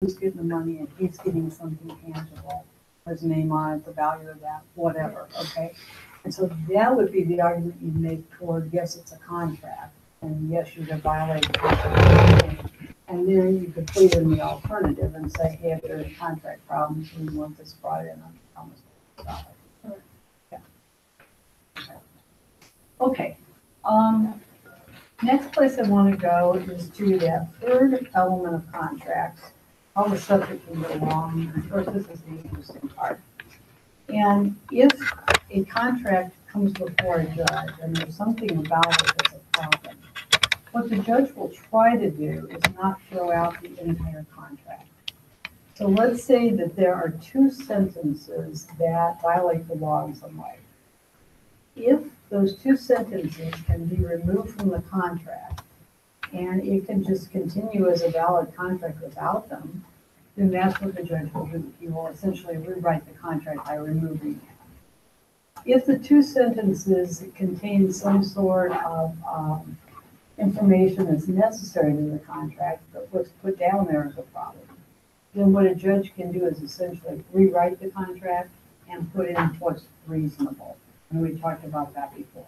who's getting the money and he's getting something tangible, his name on it, the value of that, whatever, okay? And so that would be the argument you make toward, yes, it's a contract, and yes, you have violated the contract. And then you could plead in the alternative and say, hey, if there's contract problems, we want this brought in on promise. Yeah. Okay. Next place I want to go is to that third element of contracts. All the subject can go long. Of course, this is the interesting part. And if a contract comes before a judge and there's something about it that's a problem, what the judge will try to do is not throw out the entire contract. So let's say that there are two sentences that violate the law in some way. If those two sentences can be removed from the contract and it can just continue as a valid contract without them, then that's what the judge will do. He will essentially rewrite the contract by removing it. If the two sentences contain some sort of information that's necessary to the contract, but what's put down there is a problem, then what a judge can do is essentially rewrite the contract and put in what's reasonable. And we talked about that before.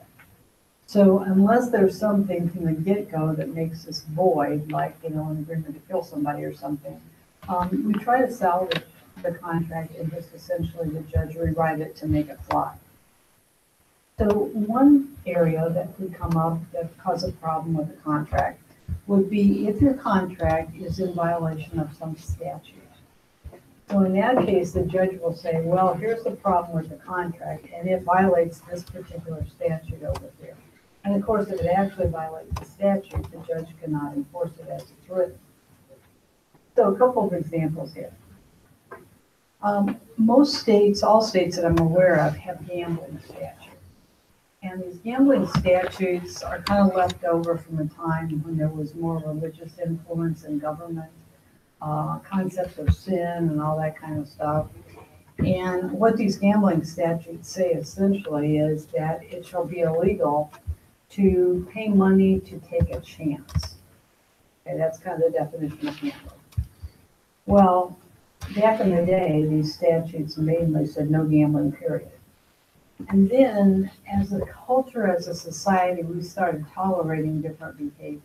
So unless there's something from the get-go that makes this void, like, an agreement to kill somebody or something, we try to salvage the contract and just essentially the judge rewrite it to make it fly. So one area that could come up that cause a problem with the contract would be if your contract is in violation of some statute. So in that case, the judge will say, well, here's the problem with the contract, and it violates this particular statute over here. And of course, if it actually violates the statute, the judge cannot enforce it as it's written. So a couple of examples here. Most states, all states that I'm aware of, have gambling statutes. And these gambling statutes are kind of left over from a time when there was more religious influence in government, concepts of sin and all that kind of stuff. And what these gambling statutes say essentially is that it shall be illegal to pay money to take a chance. Okay, that's kind of the definition of gambling. Well, back in the day, these statutes mainly said no gambling, period. And then, as a culture, as a society, we started tolerating different behavior.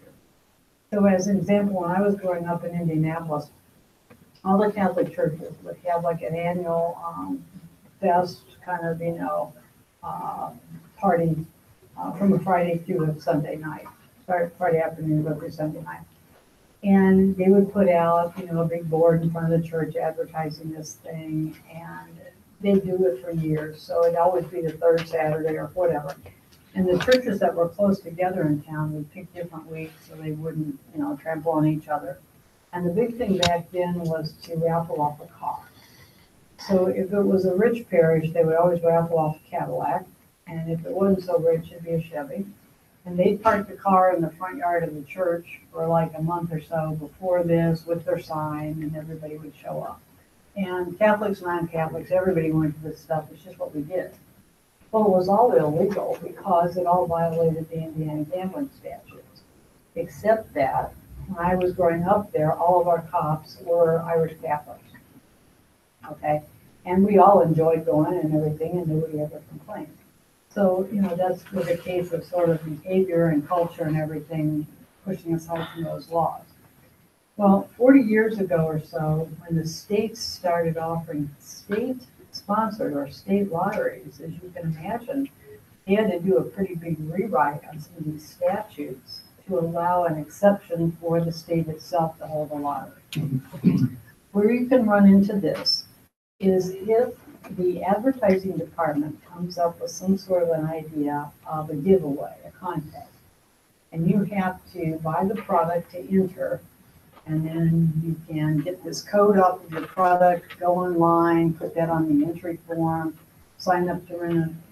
So as an example, when I was growing up in Indianapolis, all the Catholic churches would have like an annual fest kind of, party from a Friday through a Sunday night. Start Friday afternoon, go through Sunday night. And they would put out, a big board in front of the church advertising this thing, and they do it for years. So it'd always be the third Saturday or whatever. And the churches that were close together in town would pick different weeks so they wouldn't, trample on each other. And the big thing back then was to raffle off a car. So if it was a rich parish, they would always raffle off a Cadillac. And if it wasn't so rich, it'd be a Chevy. And they'd park the car in the front yard of the church for like a month or so before this with their sign, and everybody would show up. And Catholics, non-Catholics, everybody went to this stuff. It's just what we did. Well, it was all illegal because it all violated the Indiana gambling statutes. Except that when I was growing up there, all of our cops were Irish Catholics. Okay? And we all enjoyed going and everything, and nobody ever complained. So, that's was a case of sort of behavior and culture and everything pushing aside from those laws. Well, 40 years ago or so, when the states started offering state-sponsored or state lotteries, as you can imagine, they had to do a pretty big rewrite on some of these statutes to allow an exception for the state itself to hold a lottery. Where you can run into this is if the advertising department comes up with some sort of an idea of a giveaway, a contest, and you have to buy the product to enter, and then you can get this code off of your product, go online, put that on the entry form, sign up to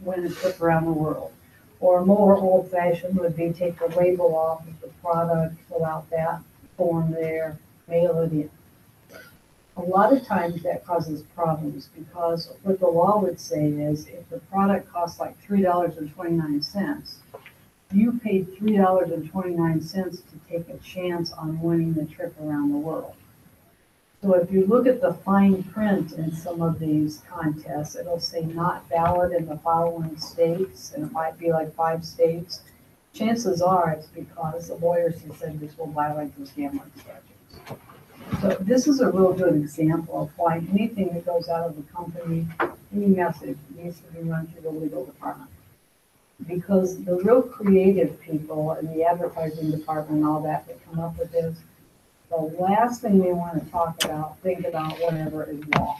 win a trip around the world. Or more old-fashioned would be take the label off of the product, fill out that form there, mail it in. A lot of times that causes problems because what the law would say is if the product costs like $3.29, you paid $3.29 to take a chance on winning the trip around the world. So So if you look at the fine print in some of these contests, it'll say not valid in the following states, and it might be like 5 states. Chances are it's because the lawyers have said this will violate those gambling statutes. So this is a real good example of why anything that goes out of the company, any message needs to be run through the legal department. Because the real creative people in the advertising department and all that come up with this, the last thing they want to think about, whatever, is law.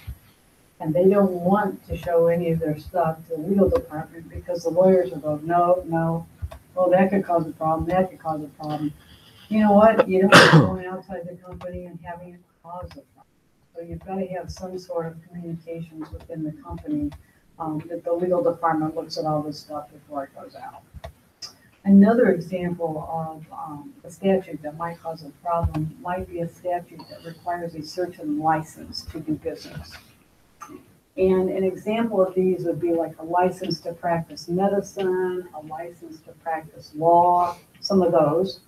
And they don't want to show any of their stuff to the legal department because the lawyers will go, no, well, that could cause a problem, that could cause a problem. You know what? You don't want going outside the company and having it cause a problem. So you've got to have some sort of communications within the company that the legal department looks at all this stuff before it goes out. Another example of a statute that might cause a problem might be a statute that requires a certain license to do business. And an example of these would be like a license to practice medicine, a license to practice law, some of those.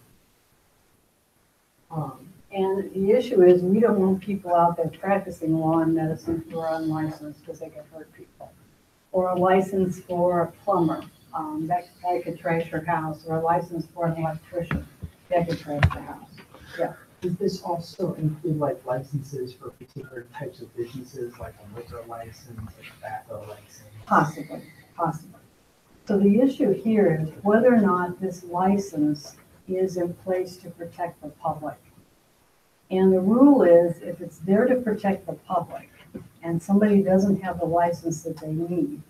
And the issue is we don't want people out there practicing law and medicine who are unlicensed because they could hurt people. Or a license for a plumber, that guy could trash your house, or a license for an electrician, that could trash the house. Yeah. Does this also include like licenses for particular types of businesses, like a liquor license, a tobacco license? Possibly. So the issue here is whether or not this license is in place to protect the public. And the rule is if it's there to protect the public and somebody doesn't have the license that they need,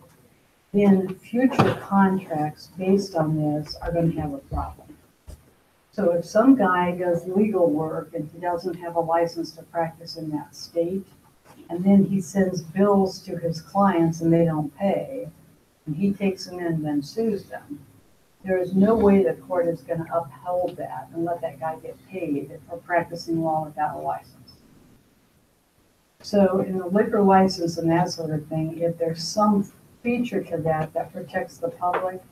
then future contracts based on this are going to have a problem. So if some guy does legal work and he doesn't have a license to practice in that state, and then he sends bills to his clients and they don't pay, and he takes them in and then sues them, there is no way the court is going to uphold that and let that guy get paid for practicing law without a license. So in a liquor license and that sort of thing, if there's some feature to that that protects the public,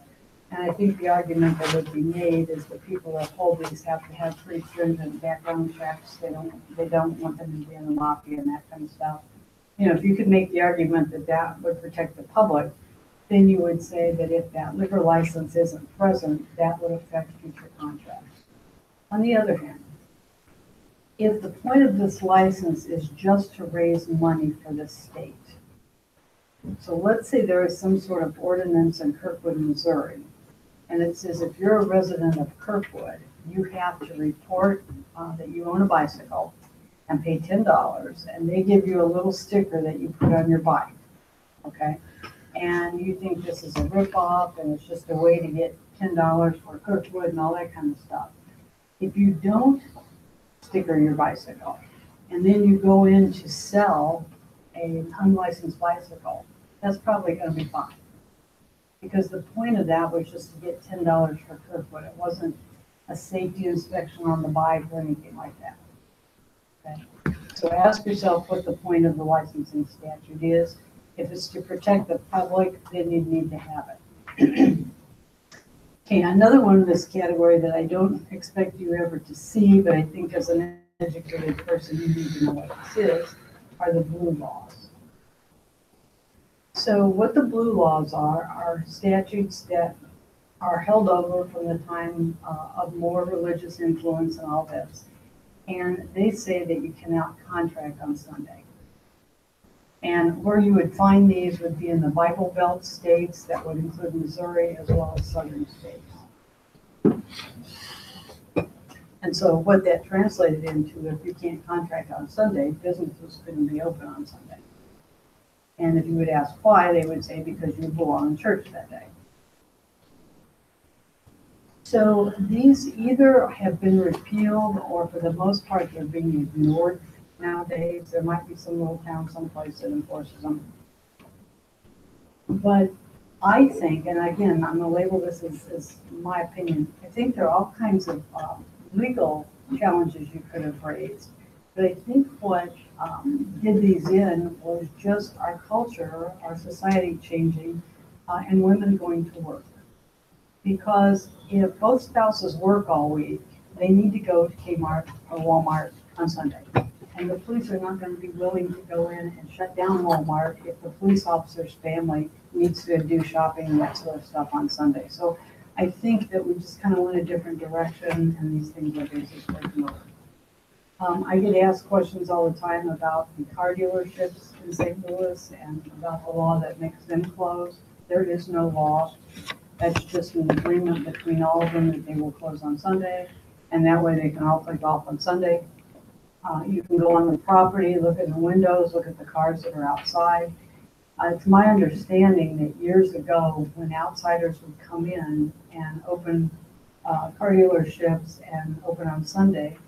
and I think the argument that would be made is that people that hold these have to have pretty stringent background checks. They don't want them to be in the mafia and that kind of stuff. You know, if you could make the argument that that would protect the public, then you would say that if that liquor license isn't present, that would affect future contracts. On the other hand, if the point of this license is just to raise money for the state, so let's say there is some sort of ordinance in Kirkwood, Missouri, and it says if you're a resident of Kirkwood, you have to report that you own a bicycle and pay $10, and they give you a little sticker that you put on your bike, okay? And you think this is a ripoff and it's just a way to get $10 for Kirkwood and all that kind of stuff. If you don't sticker your bicycle and then you go in to sell an unlicensed bicycle, that's probably going to be fine. Because the point of that was just to get $10 for Kirkwood. It wasn't a safety inspection on the bike or anything like that. Okay? So ask yourself what the point of the licensing statute is. If it's to protect the public, then you need to have it. Okay, another one in this category that I don't expect you ever to see, but I think as an educated person you need to know what this is, are the blue laws. So what the blue laws are statutes that are held over from the time of more religious influence and all this. And they say that you cannot contract on Sunday. And where you would find these would be in the Bible Belt states, that would include Missouri as well as southern states. And so what that translated into, if you can't contract on Sunday, businesses couldn't be open on Sunday. And if you would ask why, they would say because you belong in church that day. So these either have been repealed or for the most part they're being ignored nowadays. There might be some little town someplace that enforces them. But I think, and again, I'm going to label this as my opinion, I think there are all kinds of legal challenges you could have raised. But I think what did these in was just our culture, our society changing, and women going to work. Because if both spouses work all week, they need to go to Kmart or Walmart on Sunday. And the police are not gonna be willing to go in and shut down Walmart if the police officer's family needs to do shopping and that sort of stuff on Sunday. So I think that we just kind of went a different direction and these things are basically ignored. I get asked questions all the time about the car dealerships in St. Louis and about the law that makes them close. There is no law. That's just an agreement between all of them that they will close on Sunday, and that way they can all play golf on Sunday. You can go on the property, look in the windows, look at the cars that are outside. It's my understanding that years ago, when outsiders would come in and open car dealerships and open on Sunday,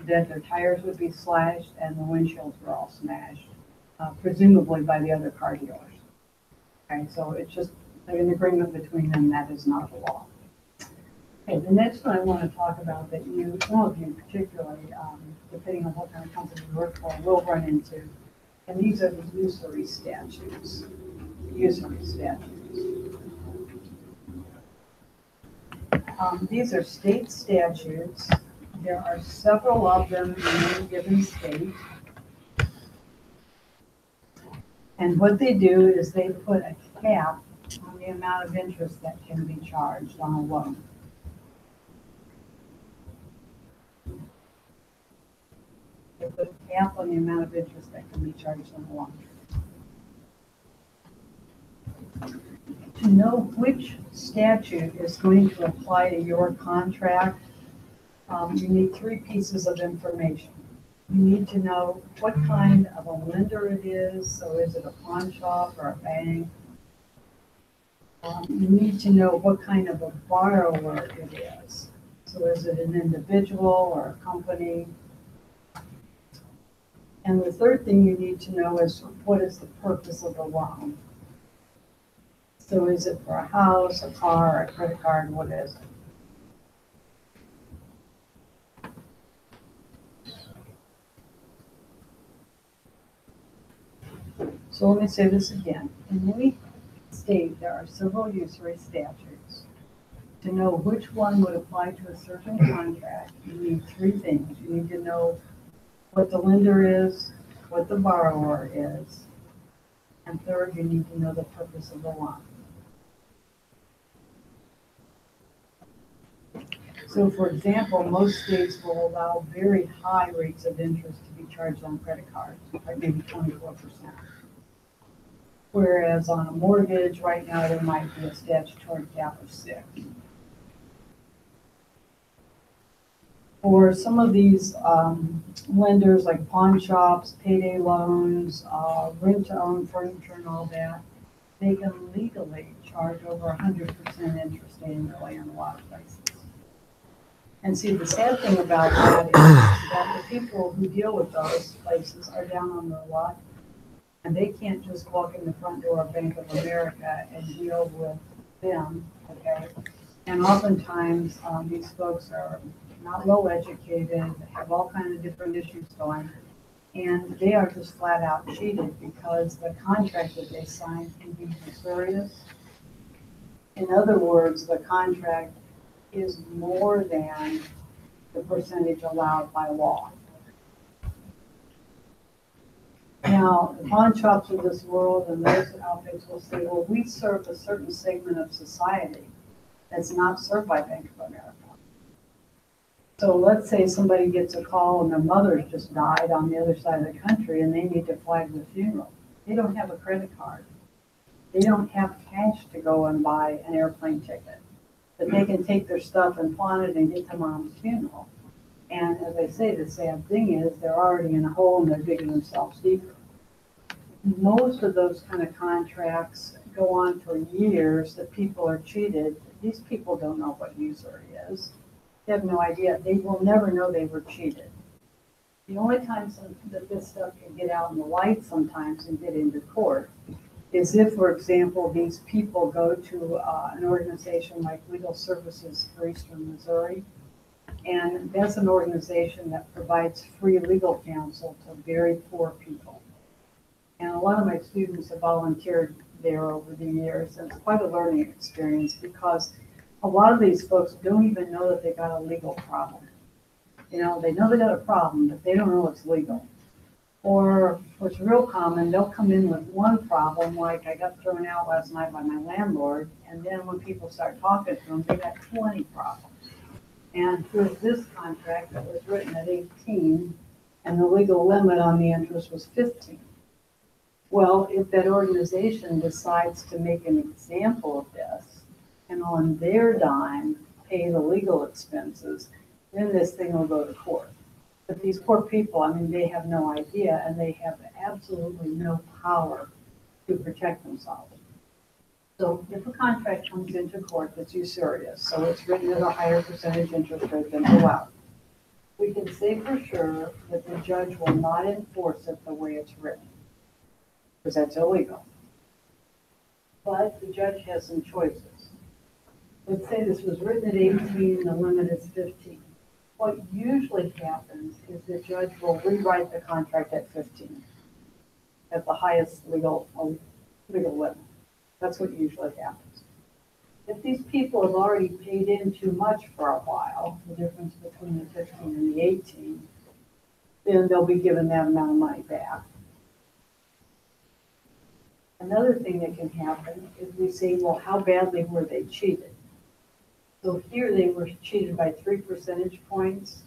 that their tires would be slashed and the windshields were all smashed, presumably by the other car dealers. Okay, so it's just an agreement between them, that is not the law. Okay, the next one I want to talk about that you, some of you particularly, depending on what kind of company you work for, will run into, and these are the usury statutes. Usury statutes. These are state statutes. There are several of them in any given state. And what they do is they put a cap on the amount of interest that can be charged on a loan. They put a cap on the amount of interest that can be charged on a loan. To know which statute is going to apply to your contract, you need three pieces of information. You need to know what kind of a lender it is, so is it a pawn shop or a bank? You need to know what kind of a borrower it is. So is it an individual or a company? And the third thing you need to know is what is the purpose of the loan? So is it for a house, a car, a credit card, what is it? So let me say this again. In any state, there are several usury statutes. To know which one would apply to a certain contract, you need three things. You need to know what the lender is, what the borrower is, and third, you need to know the purpose of the loan. So for example, most states will allow very high rates of interest to be charged on credit cards, like maybe 24%. Whereas on a mortgage, right now, there might be a statutory cap of 6%. For some of these lenders, like pawn shops, payday loans, rent-to-own furniture and all that, they can legally charge over 100% interest annually in a lot of places. And see, the sad thing about that is that the people who deal with those places are down on their luck, and they can't just walk in the front door of Bank of America and deal with them, okay? And oftentimes, these folks are not well educated, have all kinds of different issues going, and they are just flat out cheated because the contract that they sign can be usurious. In other words, the contract is more than the percentage allowed by law. Now, the pawn shops of this world and those outfits will say, well, we serve a certain segment of society that's not served by Bank of America. So let's say somebody gets a call and their mother's just died on the other side of the country and they need to fly to the funeral. They don't have a credit card. They don't have cash to go and buy an airplane ticket. But they can take their stuff and pawn it and get to mom's funeral. And as I say, the sad thing is they're already in a hole and they're digging themselves deeper. Most of those kind of contracts go on for years that people are cheated. These people don't know what usury is. They have no idea. They will never know they were cheated. The only time that this stuff can get out in the light sometimes and get into court is if, for example, these people go to an organization like Legal Services for Eastern Missouri, and that's an organization that provides free legal counsel to very poor people. And a lot of my students have volunteered there over the years, and it's quite a learning experience because a lot of these folks don't even know that they got a legal problem. You know, they know they got a problem, but they don't know it's legal. Or what's real common, they'll come in with one problem, like I got thrown out last night by my landlord, and then when people start talking to them, they got 20 problems. And here's this contract that was written at 18, and the legal limit on the interest was 15. Well, if that organization decides to make an example of this, and on their dime, pay the legal expenses, then this thing will go to court. But these poor people, I mean, they have no idea, and they have absolutely no power to protect themselves. So if a contract comes into court that's usurious, so it's written at a higher percentage interest rate than allowed, we can say for sure that the judge will not enforce it the way it's written, because that's illegal. But the judge has some choices. Let's say this was written at 18 and the limit is 15. What usually happens is the judge will rewrite the contract at 15, at the highest legal limit. That's what usually happens. If these people have already paid in too much for a while, the difference between the 15 and the 18, then they'll be given that amount of money back. Another thing that can happen is we say, well, how badly were they cheated? So here they were cheated by 3 percentage points.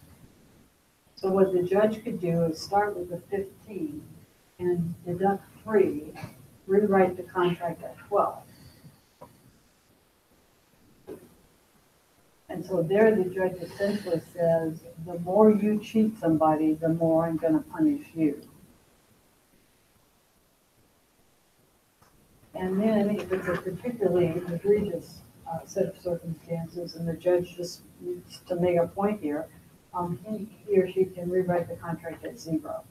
So what the judge could do is start with the 15 and deduct 3, rewrite the contract at 12. And so there the judge essentially says, the more you cheat somebody, the more I'm going to punish you. And then if it's a particularly egregious set of circumstances and the judge just needs to make a point here, he or she can rewrite the contract at 0.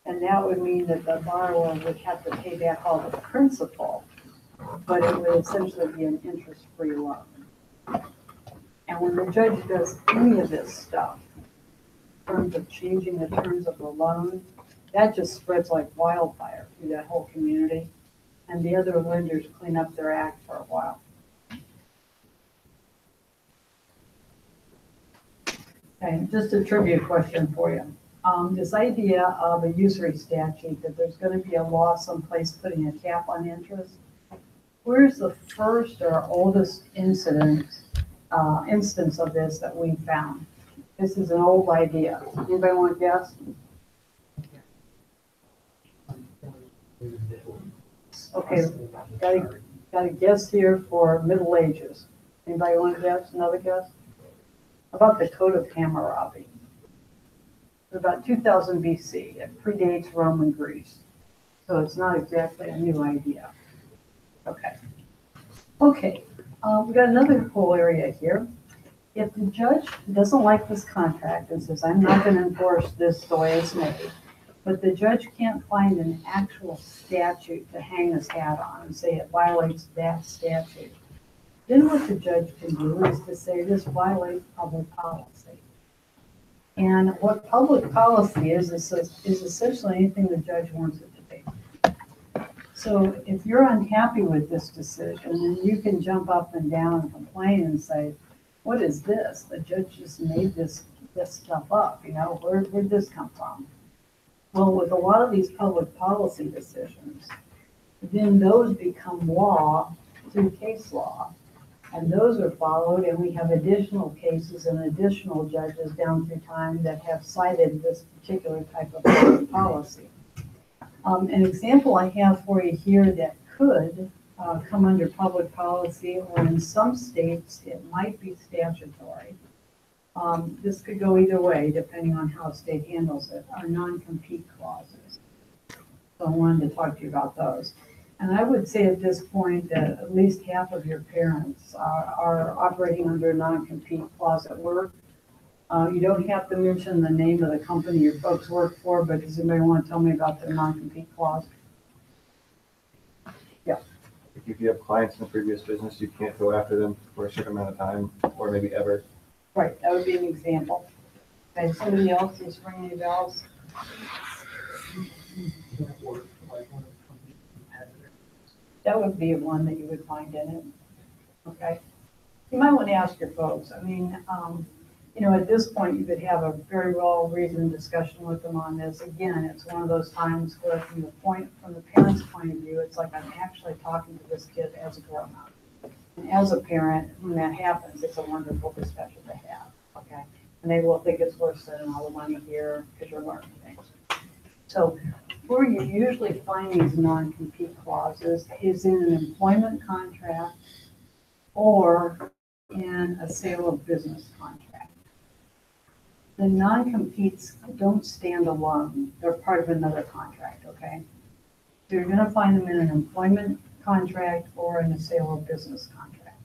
And that would mean that the borrower would have to pay back all the principal, but it would essentially be an interest-free loan. And when the judge does any of this stuff, in terms of changing the terms of the loan, that just spreads like wildfire through that whole community. And the other lenders clean up their act for a while. Okay, just a trivia question for you. This idea of a usury statute, that there's going to be a law someplace putting a cap on interest, where's the first or oldest instance of this that we found? This is an old idea. Anybody want to guess? Okay, got a guess here for Middle Ages. Anybody want to guess? Another guess? About the Code of Hammurabi. About 2000 BC. It predates Rome and Greece. So it's not exactly a new idea. Okay. Okay, we got another whole area here. If the judge doesn't like this contract and says, I'm not going to enforce this the way it's made, but the judge can't find an actual statute to hang his hat on and say it violates that statute, then what the judge can do is to say this violates public policy. And what public policy is essentially anything the judge wants it to be. So if you're unhappy with this decision, then you can jump up and down and complain and say, what is this? The judge just made this stuff up, where'd this come from? Well, with a lot of these public policy decisions, then those become law through case law. And those are followed, and we have additional cases and additional judges down through time that have cited this particular type of public policy. An example I have for you here that could come under public policy, or in some states it might be statutory. This could go either way, depending on how a state handles it, are non-compete clauses. So I wanted to talk to you about those. And I would say at this point that at least half of your parents are operating under a non-compete clause at work. You don't have to mention the name of the company your folks work for, but does anybody want to tell me about the non-compete clause? Yeah. If you have clients in a previous business, you can't go after them for a certain amount of time, or maybe ever. Right, that would be an example. Okay, somebody else is ringing any bells? That would be one that you would find in it. Okay. You might want to ask your folks. I mean, At this point, you could have a very well-reasoned discussion with them on this. Again, it's one of those times where from the parent's point of view, it's like I'm actually talking to this kid as a grown-up. And as a parent, when that happens, it's a wonderful discussion to have, okay? And they will think it's worse than all the money here because you're learning things. So where you usually find these non-compete clauses is in an employment contract or in a sale of business contract. The non-competes don't stand alone. They're part of another contract, okay? So you're gonna find them in an employment contract or in a sale of business contract.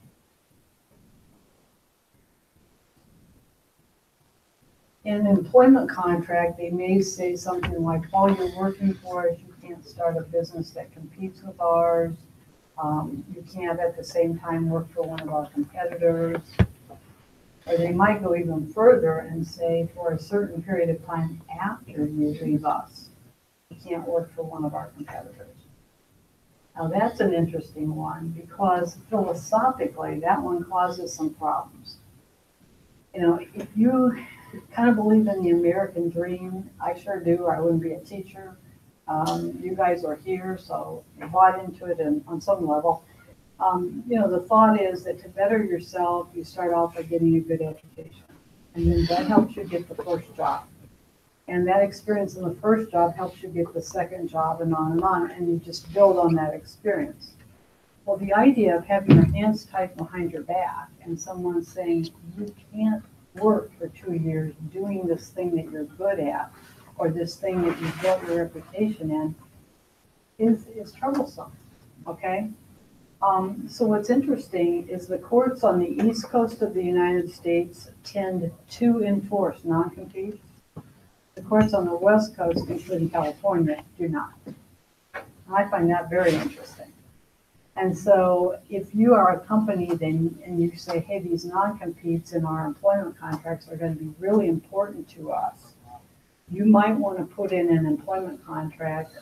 In an employment contract, they may say something like, while you're working for us, you can't start a business that competes with ours. You can't at the same time work for one of our competitors. Or they might go even further and say, for a certain period of time after you leave us, you can't work for one of our competitors. Now that's an interesting one because philosophically, that one causes some problems. If you kind of believe in the American dream, I sure do, or I wouldn't be a teacher. You guys are here, so you bought into it on some level. The thought is that to better yourself, you start off by getting a good education. And then that helps you get the first job. And that experience in the first job helps you get the second job and on, and you just build on that experience. Well, the idea of having your hands tied behind your back and someone saying, you can't work for 2 years doing this thing that you're good at, or this thing that you've built your reputation in, is troublesome, okay? So what's interesting is the courts on the East Coast of the United States tend to enforce non-compete. The courts on the West Coast, including California, do not. I find that very interesting. And so if you are a company and you say, hey, these non-competes in our employment contracts are going to be really important to us, you might want to put in an employment contract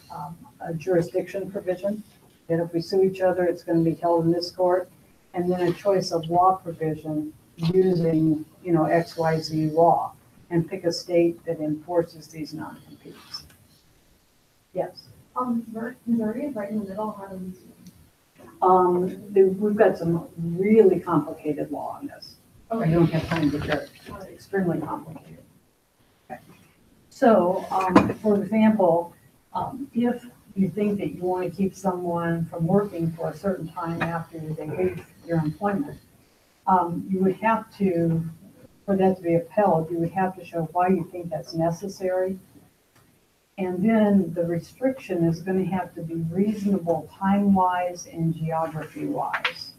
a jurisdiction provision that if we sue each other, it's going to be held in this court, and then a choice of law provision using, XYZ law, and pick a state that enforces these non-competes. Yes. Missouri is right in the middle. How do we see them? We've got some really complicated law on this. Okay. You don't have time to share. It's extremely complicated. Okay. So, for example, if you think that you want to keep someone from working for a certain time after they leave your employment, you would have to, for that to be upheld, you would have to show why you think that's necessary. And then the restriction is going to have to be reasonable time-wise and geography-wise.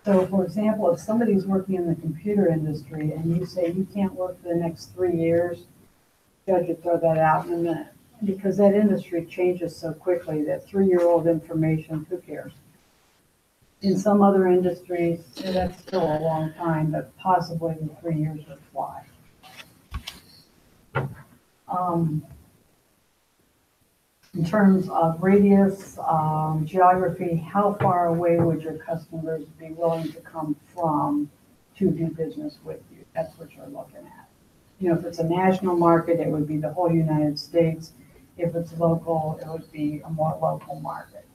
So for example, if somebody's working in the computer industry and you say you can't work for the next 3 years, judge would throw that out in a minute. Because that industry changes so quickly that 3-year-old information, who cares? In some other industries, that's still a long time, but possibly in 3 years would fly. In terms of radius, geography, how far away would your customers be willing to come from to do business with you? That's what you're looking at. If it's a national market, it would be the whole United States. If it's local, it would be a more local market.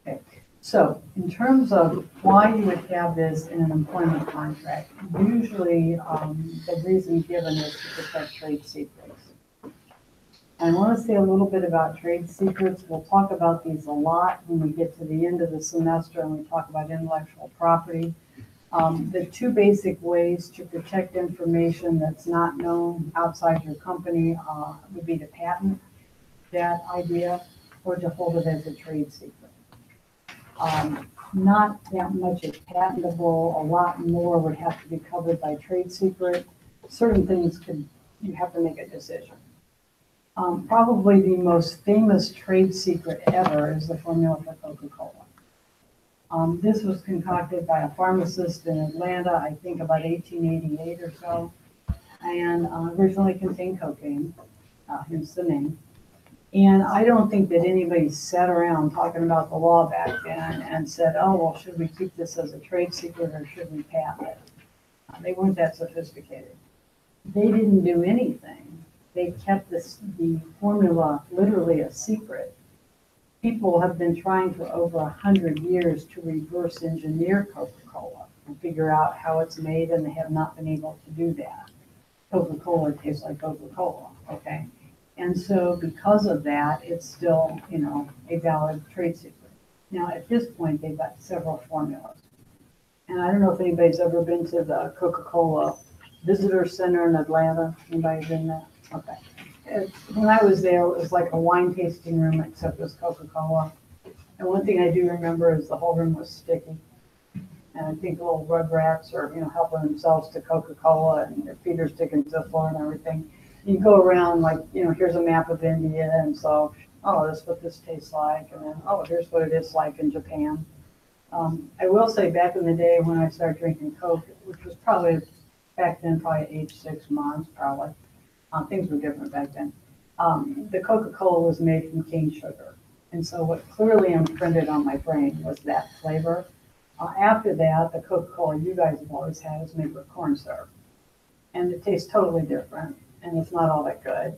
Okay. So in terms of why you would have this in an employment contract, usually the reason given is to protect trade secrets. And I want to say a little bit about trade secrets. We'll talk about these a lot when we get to the end of the semester and we talk about intellectual property. The two basic ways to protect information that's not known outside your company would be to patent that idea or to hold it as a trade secret. Not that much is patentable. A lot more would have to be covered by trade secret. Certain things you have to make a decision. Probably the most famous trade secret ever is the formula for Coca-Cola. This was concocted by a pharmacist in Atlanta, I think about 1888 or so, and originally contained cocaine, hence the name. And I don't think that anybody sat around talking about the law back then and said, oh, well, should we keep this as a trade secret or should we patent it? They weren't that sophisticated. They didn't do anything. They kept the formula literally a secret. People have been trying for over 100 years to reverse engineer Coca-Cola and figure out how it's made, and they have not been able to do that. Coca-Cola tastes like Coca-Cola, okay? And so because of that, it's still, a valid trade secret. Now, at this point, they've got several formulas. And I don't know if anybody's ever been to the Coca-Cola Visitor Center in Atlanta. Anybody been there? Okay. When I was there, it was like a wine tasting room, except it was Coca-Cola. And one thing I do remember is the whole room was sticky. And I think little rugrats are, helping themselves to Coca-Cola, and their feet are sticking to the floor and everything. You go around like, here's a map of India, and so, oh, this is what this tastes like, and then, oh, here's what it is like in Japan. I will say back in the day when I started drinking Coke, which was probably back then, probably age 6 months, probably. Things were different back then. The Coca-Cola was made from cane sugar. And so what clearly imprinted on my brain was that flavor. After that, the Coca-Cola you guys have always had is made with corn syrup. And it tastes totally different, and it's not all that good.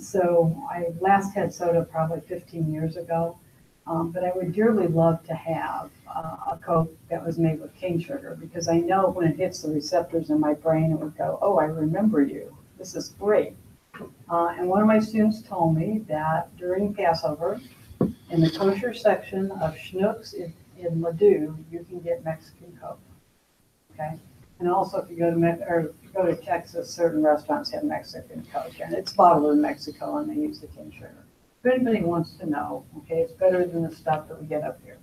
So I last had soda probably 15 years ago. But I would dearly love to have a Coke that was made with cane sugar, because I know when it hits the receptors in my brain, it would go, oh, I remember you. This is great. And one of my students told me that during Passover, in the kosher section of Schnucks in Ladue, you can get Mexican Coke. Okay? And also, if you go to Texas, certain restaurants have Mexican Coke, and it's bottled in Mexico, and they use the cane sugar. If anybody wants to know, okay, it's better than the stuff that we get up here.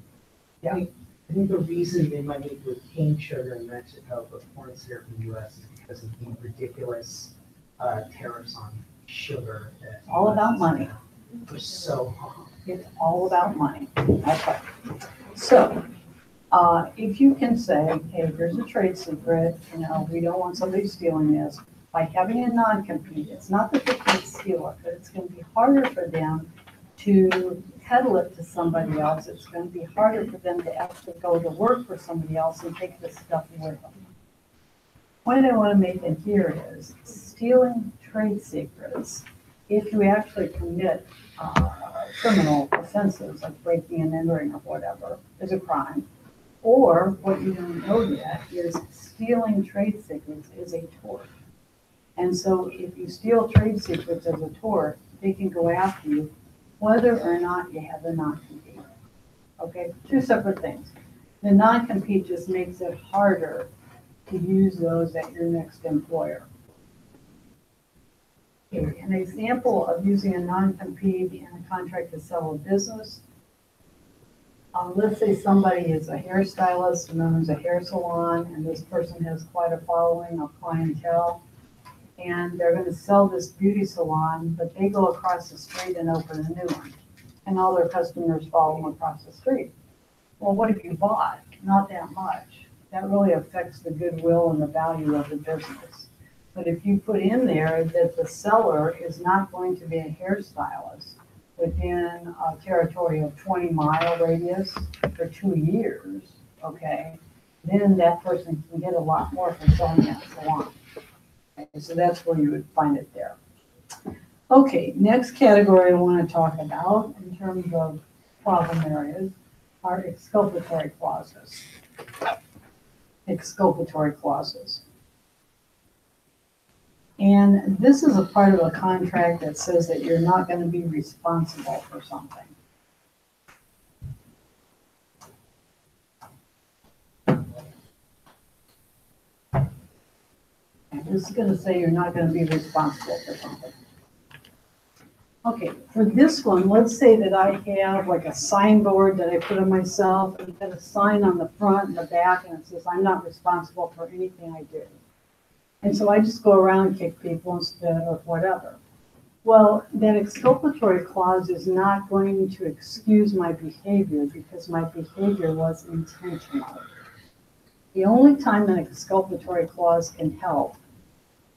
Yeah. I think the reason they might make with cane sugar in Mexico but corn syrup in the US is because of the ridiculous tariffs on sugar. All about money. We're so high. It's all about money. That's right. So, if you can say, hey, here's a trade secret, we don't want somebody stealing this. By having a non-compete, it's not that they can't steal it, but it's going to be harder for them to peddle it to somebody else. It's going to be harder for them to actually go to work for somebody else and take this stuff with them. The point I want to make in here is stealing trade secrets, if you actually commit criminal offenses like breaking and entering or whatever, is a crime. Or what you don't know yet is stealing trade secrets is a tort. And so if you steal trade secrets as a tort, they can go after you whether or not you have a non-compete. Okay, two separate things. The non-compete just makes it harder to use those at your next employer. Okay, an example of using a non-compete in a contract to sell a business. Let's say somebody is a hairstylist and owns a hair salon, and this person has quite a following of clientele. And they're going to sell this beauty salon, but they go across the street and open a new one. And all their customers follow them across the street. Well, what have you bought? Not that much. That really affects the goodwill and the value of the business. But if you put in there that the seller is not going to be a hairstylist within a territory of 20-mile radius for 2 years, okay, then that person can get a lot more for selling that salon. So that's where you would find it there. Okay, next category I want to talk about in terms of problem areas are exculpatory clauses. Exculpatory clauses. And this is a part of a contract that says that you're not going to be responsible for something. This is going to say you're not going to be responsible for something. Okay, for this one, let's say that I have like a signboard that I put on myself, and got a sign on the front and the back, and it says I'm not responsible for anything I do. And so I just go around and kick people instead of whatever. Well, that exculpatory clause is not going to excuse my behavior because my behavior was intentional. The only time an exculpatory clause can help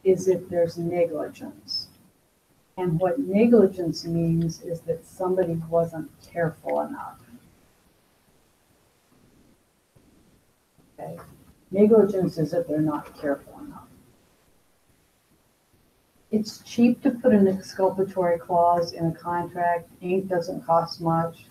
is if there's negligence. And what negligence means is that somebody wasn't careful enough. Okay. Negligence is if they're not careful enough. It's cheap to put an exculpatory clause in a contract. Ink doesn't cost much.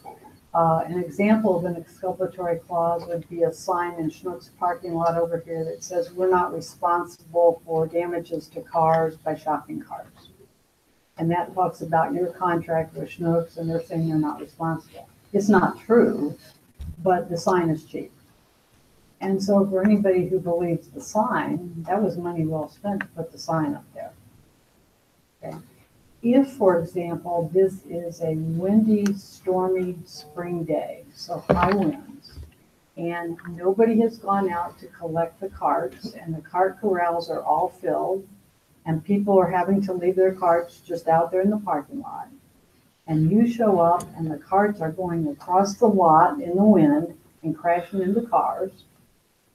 An example of an exculpatory clause would be a sign in Schnucks parking lot over here that says, we're not responsible for damages to cars by shopping carts. And that talks about your contract with Schnucks, and they're saying they're not responsible. It's not true, but the sign is cheap. And so for anybody who believes the sign, that was money well spent to put the sign up there. Okay. If, for example, this is a windy, stormy spring day, so high winds, and nobody has gone out to collect the carts, and the cart corrals are all filled, and people are having to leave their carts just out there in the parking lot, and you show up and the carts are going across the lot in the wind and crashing into cars,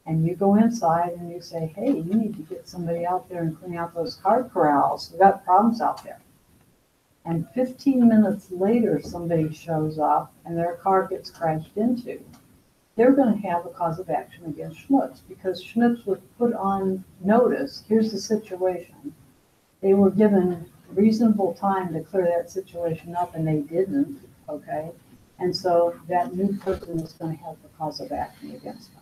and you go inside and you say, hey, you need to get somebody out there and clean out those cart corrals. We've got problems out there. And 15 minutes later, somebody shows up and their car gets crashed into. They're going to have a cause of action against Schnucks because Schnucks was put on notice. Here's the situation. They were given reasonable time to clear that situation up and they didn't, okay? And so that new person is going to have the cause of action against them.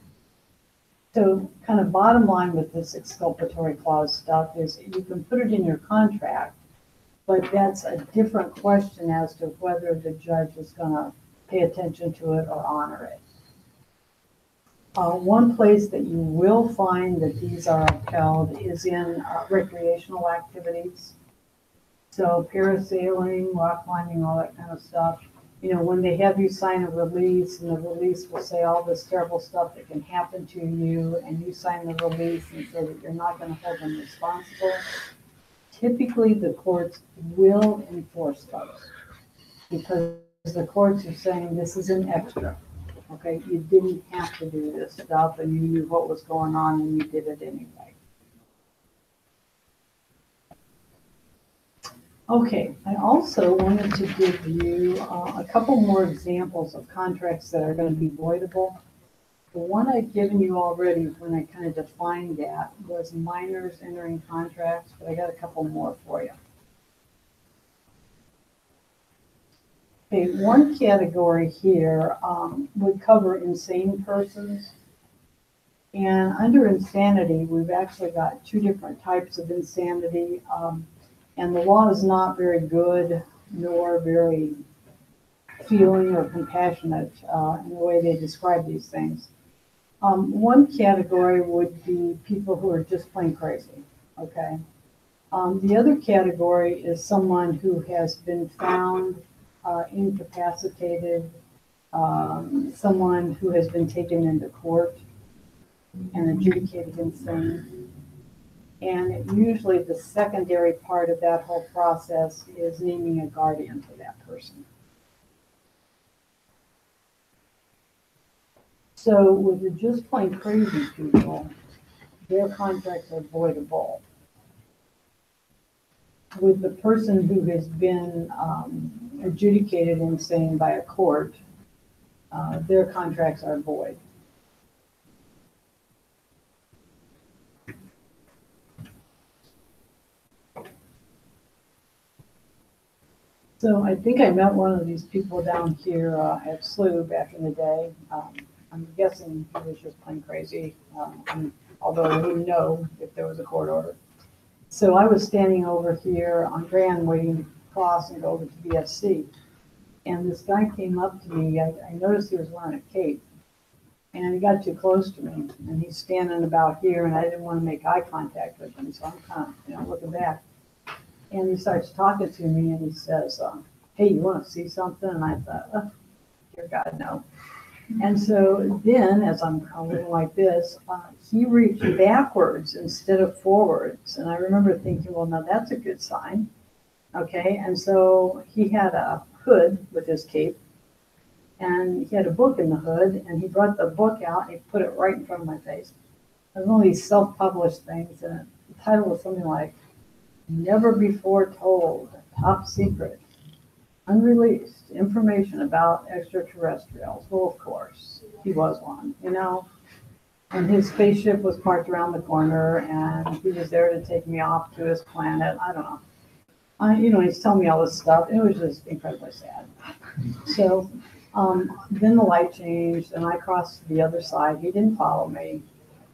So kind of bottom line with this exculpatory clause stuff is you can put it in your contract, but that's a different question as to whether the judge is going to pay attention to it or honor it. One place that you will find that these are upheld is in recreational activities. So parasailing, rock climbing, all that kind of stuff. You know, when they have you sign a release and the release will say all this terrible stuff that can happen to you, and you sign the release and say that you're not going to hold them responsible, typically the courts will enforce those because the courts are saying this is an extra. Okay, you didn't have to do this stuff and you knew what was going on and you did it anyway. Okay, I also wanted to give you a couple more examples of contracts that are going to be voidable. The one I've given you already when I kind of defined that was minors entering contracts, but I got a couple more for you. Okay, one category here would cover insane persons. And under insanity, we've actually got two different types of insanity. And the law is not very good nor very feeling or compassionate in the way they describe these things. One category would be people who are just plain crazy, okay? The other category is someone who has been found incapacitated, someone who has been taken into court and adjudicated insane. And usually the secondary part of that whole process is naming a guardian for that person. So with the just plain crazy people, their contracts are voidable. With the person who has been adjudicated insane by a court, their contracts are void. So I think I met one of these people down here at SLU back in the day. I'm guessing he was just plain crazy, although I wouldn't know if there was a court order. So I was standing over here on Grand waiting to cross and go over to BSC. And this guy came up to me. I noticed he was wearing a cape. And he got too close to me. And he's standing about here, and I didn't want to make eye contact with him. So I'm kind of, looking back. And he starts talking to me, and he says, hey, you want to see something? And I thought, dear God, no. And so then, as I'm looking like this, he reached backwards instead of forwards. And I remember thinking, well, now that's a good sign. Okay, and so he had a hood with his cape, and he had a book in the hood, and he brought the book out, and he put it right in front of my face. It was one of these self-published things, and the title was something like, Never Before Told, Top Secret, Unreleased Information About Extraterrestrials. Well, of course, he was one, And And his spaceship was parked around the corner, and he was there to take me off to his planet. I don't know. He's telling me all this stuff. It was just incredibly sad. So then the light changed, and I crossed to the other side. He didn't follow me.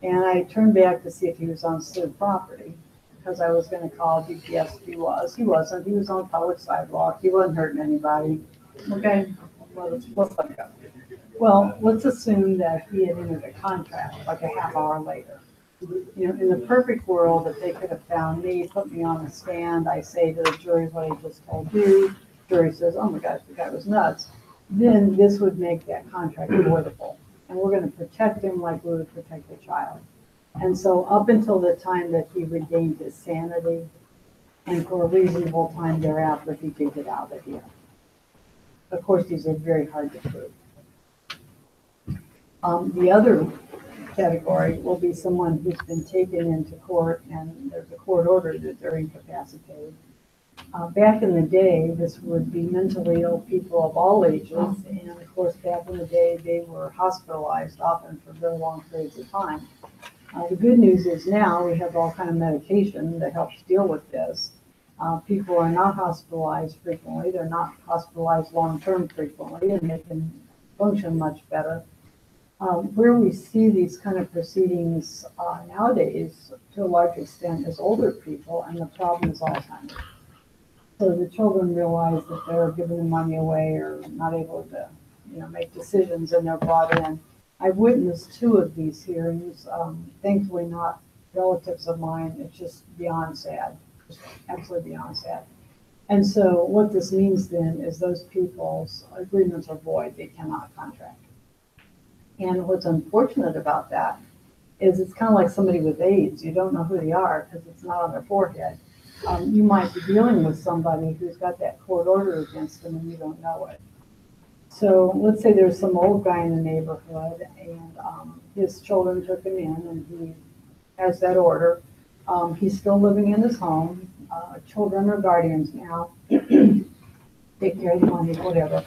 And I turned back to see if he was on city property, because I was going to call GPS if he was. He wasn't. He was on public sidewalk. He wasn't hurting anybody. Okay, well, let's let it go. Well, let's assume that he had entered a contract like a half hour later. In the perfect world, if they could have found me, put me on the stand, I say to the jury what I just told you, jury says, oh my gosh, the guy was nuts, then this would make that contract avoidable. And we're going to protect him like we would protect a child. And so up until the time that he regained his sanity, and for a reasonable time thereafter, he could get out of here. Of course, these are very hard to prove. The other category will be someone who's been taken into court and there's a court order that they're incapacitated. Back in the day, this would be mentally ill people of all ages, and of course, back in the day, they were hospitalized often for very long periods of time. The good news is now we have all kind of medication that helps deal with this. People are not hospitalized frequently, they're not hospitalized long-term frequently, and they can function much better. Where we see these kind of proceedings nowadays, to a large extent, is older people, and the problem is Alzheimer's. So the children realize that they're giving the money away or not able to, make decisions, and they're brought in. I've witnessed 2 of these hearings, thankfully not relatives of mine. It's just beyond sad, just absolutely beyond sad. And so what this means then is those people's agreements are void. They cannot contract. And what's unfortunate about that is it's kind of like somebody with AIDS. You don't know who they are because it's not on their forehead. You might be dealing with somebody who's got that court order against them and you don't know it. So let's say there's some old guy in the neighborhood and his children took him in and he has that order. He's still living in his home. Children are guardians now. Take care of the money, whatever.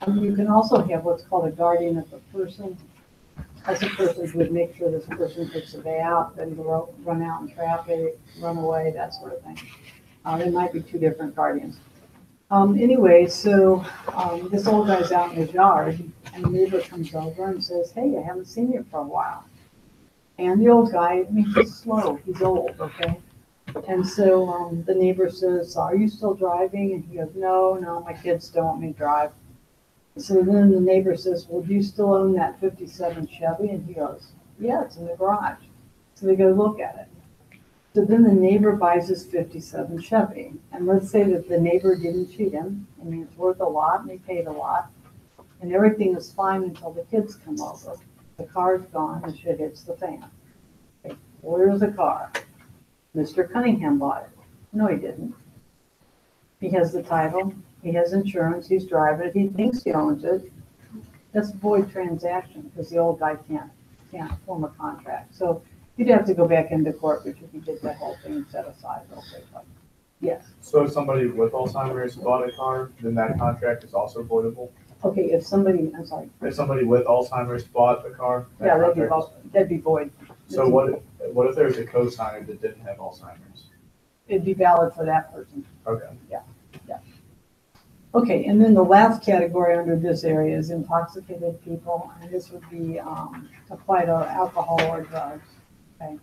You can also have what's called a guardian of the person. As a person who would make sure this person takes a day out, doesn't run out in traffic, run away, that sort of thing. There might be 2 different guardians. Anyway, so this old guy's out in his yard, and the neighbor comes over and says, hey, I haven't seen you for a while. And the old guy, he's slow, he's old, okay? And so the neighbor says, are you still driving? And he goes, no, my kids don't want me to drive. So then the neighbor says, well, do you still own that 57 Chevy? And he goes, yeah, it's in the garage. So they go look at it. So then the neighbor buys his 57 Chevy. And let's say that the neighbor didn't cheat him. I mean, it's worth a lot and he paid a lot. And everything is fine until the kids come over. The car's gone and shit hits the fan. Okay, where's the car? Mr. Cunningham bought it. No, he didn't. He has the title. He has insurance, he's driving it, he thinks he owns it. That's a void transaction because the old guy can't form a contract. So you'd have to go back into court, but you could get that whole thing set aside real quickly. Yes. So if somebody with Alzheimer's bought a car, then that contract is also voidable? Okay, if somebody, I'm sorry. If somebody with Alzheimer's bought a car? Yeah, contract that'd be void. So what if there was a co-signer that didn't have Alzheimer's? It'd be valid for that person. Okay. Yeah. Okay, and then the last category under this area is intoxicated people, and this would be applied to alcohol or drugs. Okay.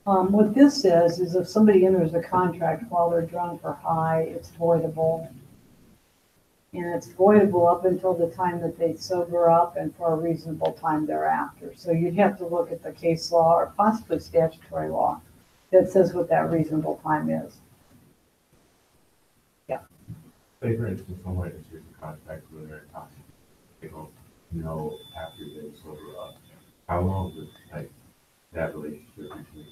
What this says is if somebody enters a contract while they're drunk or high, it's voidable. And it's voidable up until the time that they sober up and for a reasonable time thereafter. So you'd have to look at the case law or possibly statutory law that says what that reasonable time is. Say for instance, someone enters a contract where they're toxic, they don't know after they sober up. How long would that relationship between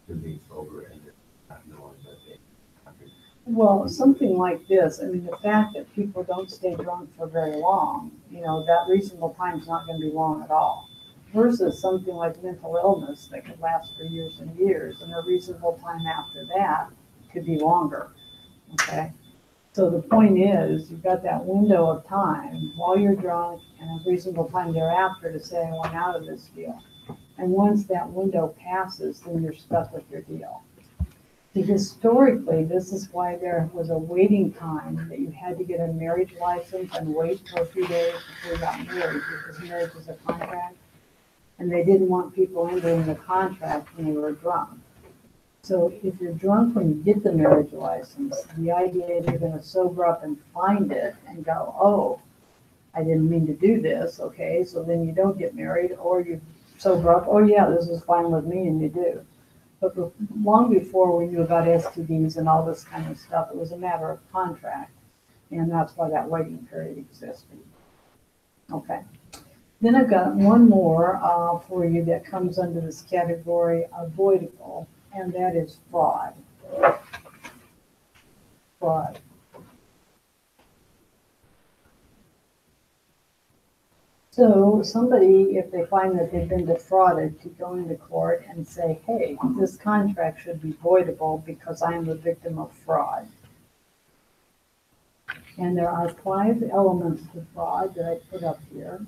them being sober and not knowing that they toxic? Well, something like this, I mean, the fact that people don't stay drunk for very long, that reasonable time is not going to be long at all. Versus something like mental illness that could last for years and years, and a reasonable time after that could be longer. Okay. So the point is, you've got that window of time while you're drunk and a reasonable time thereafter to say, I want out of this deal. And once that window passes, then you're stuck with your deal. See, historically, this is why there was a waiting time that you had to get a marriage license and wait for a few days before you got married, because marriage is a contract. And they didn't want people entering the contract when they were drunk. So if you're drunk when you get the marriage license, the idea is you're gonna sober up and find it and go, oh, I didn't mean to do this, okay, so then you don't get married, or you sober up, oh yeah, this is fine with me, and you do. But long before we knew about STDs and all this kind of stuff, it was a matter of contract, and that's why that waiting period existed. Okay. Then I've got one more for you that comes under this category, avoidable, and that is fraud. Fraud. So somebody, if they find that they've been defrauded, could go into court and say, hey, this contract should be voidable because I am the victim of fraud. And there are 5 elements to fraud that I put up here.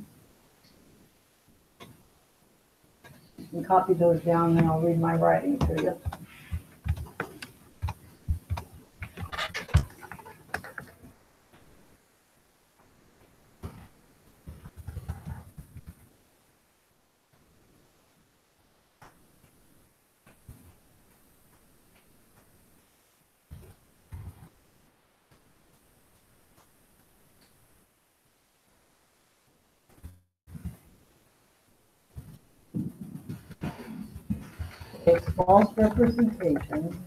You can copy those down and I'll read my writing to you. It's false representation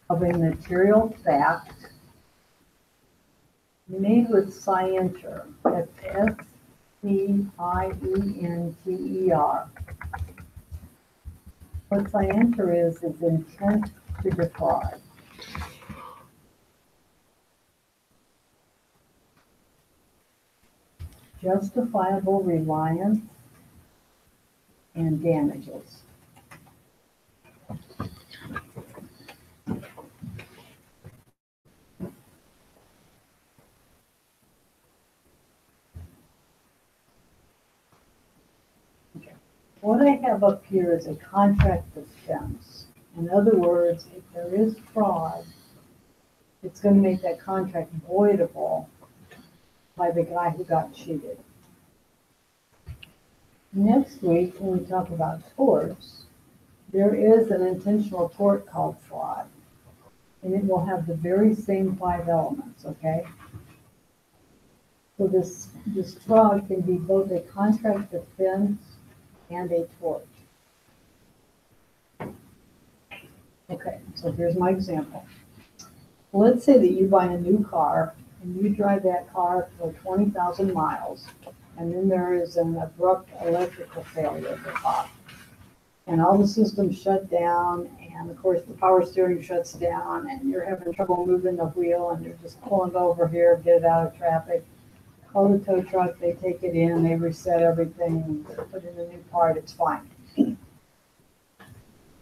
of a material fact made with scienter. That's S-C-I-E-N-T-E-R. What scienter is intent to defraud. Justifiable reliance and damages. What I have up here is a contract defense. In other words, if there is fraud, it's going to make that contract voidable by the guy who got cheated. Next week, when we talk about torts, there is an intentional tort called fraud, and it will have the very same 5 elements, okay? So this fraud can be both a contract defense and a tort. Okay, so here's my example. Let's say that you buy a new car and you drive that car for 20,000 miles, and then there is an abrupt electrical failure at the top. And all the systems shut down, and of course the power steering shuts down, and you're having trouble moving the wheel, and you're just pulling over here, get it out of traffic. Call the tow truck, they take it in, they reset everything, put in a new part, it's fine.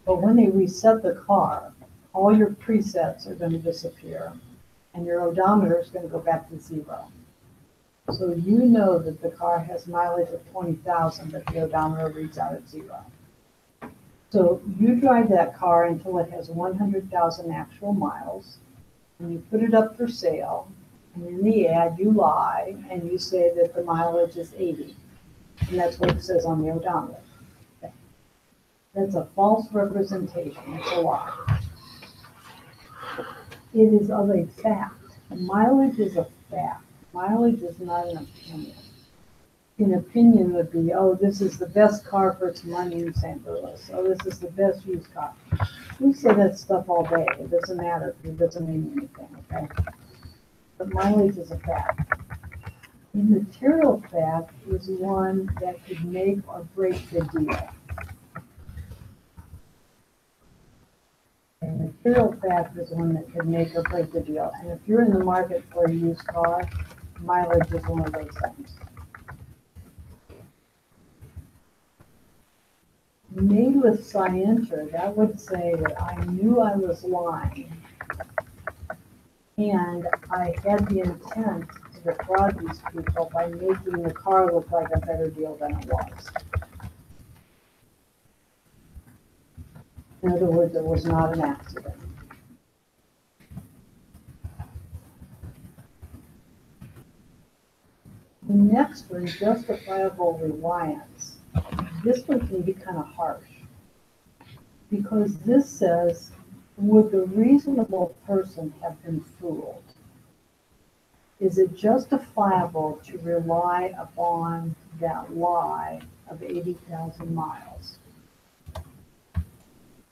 But when they reset the car, all your presets are going to disappear, and your odometer is going to go back to 0. So you know that the car has mileage of 20,000, but the odometer reads out at 0. So you drive that car until it has 100,000 actual miles, and you put it up for sale, and in the ad you lie, and you say that the mileage is 80, and that's what it says on the odometer. Okay. That's a false representation, it's a lie. It is of a fact. Mileage is a fact. Mileage is not an opinion. An opinion would be, oh, this is the best car for its money in St. Louis. Oh, this is the best used car. We say that stuff all day. It doesn't matter. It doesn't mean anything, okay? But mileage is a fact. A material fact is one that could make or break the deal. A material fact is one that could make or break the deal. And if you're in the market for a used car, mileage is one of those things. Made with scienter, that would say that I knew I was lying. And I had the intent to defraud these people by making the car look like a better deal than it was. In other words, it was not an accident. The next one, justifiable reliance. This one can be kind of harsh. Because this says, would the reasonable person have been fooled? Is it justifiable to rely upon that lie of 80,000 miles?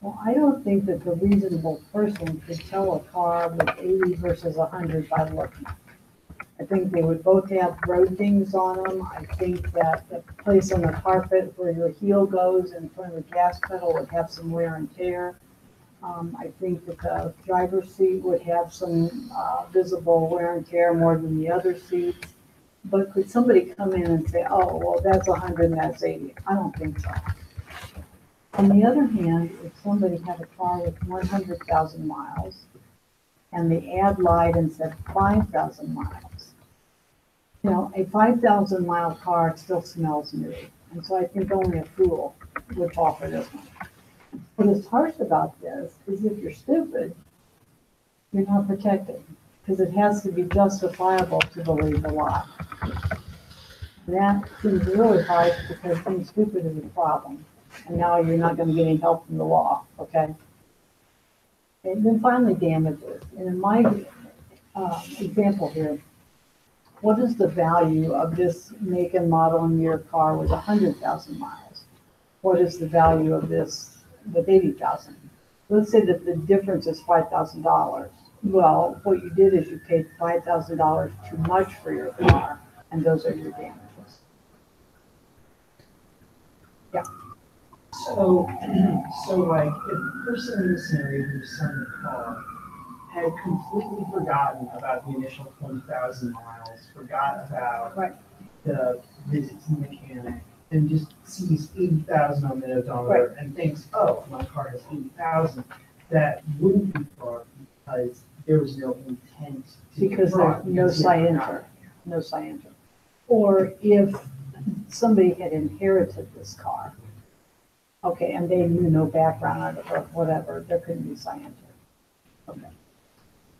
Well, I don't think that the reasonable person could tell a car with 80 versus 100 by looking. I think they would both have road dings on them. I think that the place on the carpet where your heel goes in front of the gas pedal would have some wear and tear. I think that the driver's seat would have some visible wear and tear more than the other seats. But could somebody come in and say, oh, well, that's 100 and that's 80? I don't think so. On the other hand, if somebody had a car with 100,000 miles and the ad lied and said 5,000 miles, you know, a 5,000 mile car still smells new. And so I think only a fool would fall for this one. What is harsh about this is if you're stupid, you're not protected because it has to be justifiable to believe a lie. And that seems really harsh because being stupid is a problem. And now you're not going to get any help from the law, okay? And then finally, damages. And in my example here, what is the value of this make and model and year car with 100,000 miles? What is the value of this with 80,000? Let's say that the difference is $5,000. Well, what you did is you paid $5,000 too much for your car, and those are your damages. Yeah. So like, if the person in the scenario who's selling the car had completely forgotten about the initial 20,000 miles, forgot about Right. the visit to the mechanic, and just sees 80,000 on the odometer Right. and thinks, oh, my car has 80,000, that wouldn't be fraud because there was no intent to Because defraud, there's no because he had scienter, no scienter. Or if somebody had inherited this car, okay, and they knew no background on it or whatever, there couldn't be scienter. Okay.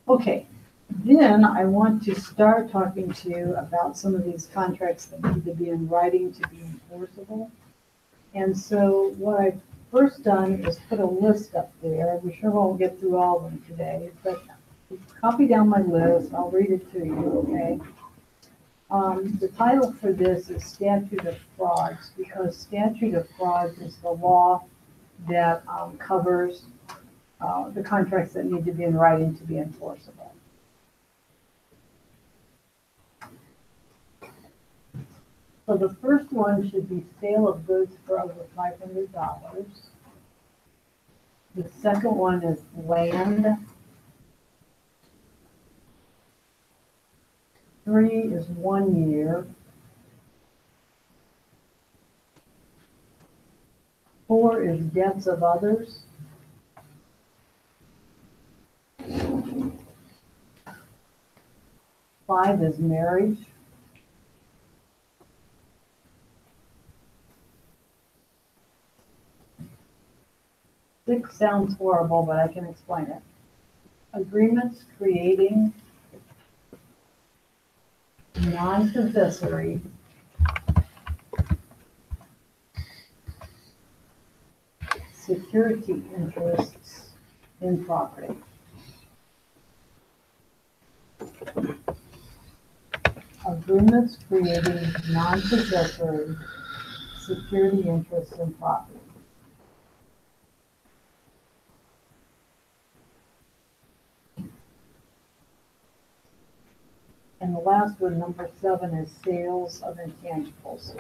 Okay, then I want to start talking to you about some of these contracts that need to be in writing to be enforceable. And so what I've first done is put a list up there. We sure won't get through all of them today, but copy down my list. I'll read it to you, okay? The title for this is Statute of Frauds, because Statute of Frauds is the law that covers the contracts that need to be in writing to be enforceable. So the first one should be sale of goods for over $500. The second one is land. 3 is 1 year. 4 is debts of others. 5 is marriage. 6 sounds horrible, but I can explain it. Agreements creating non-possessory security interests in property. Agreements creating non-possessory security interests in property. And the last one, number 7, is sales of intangibles.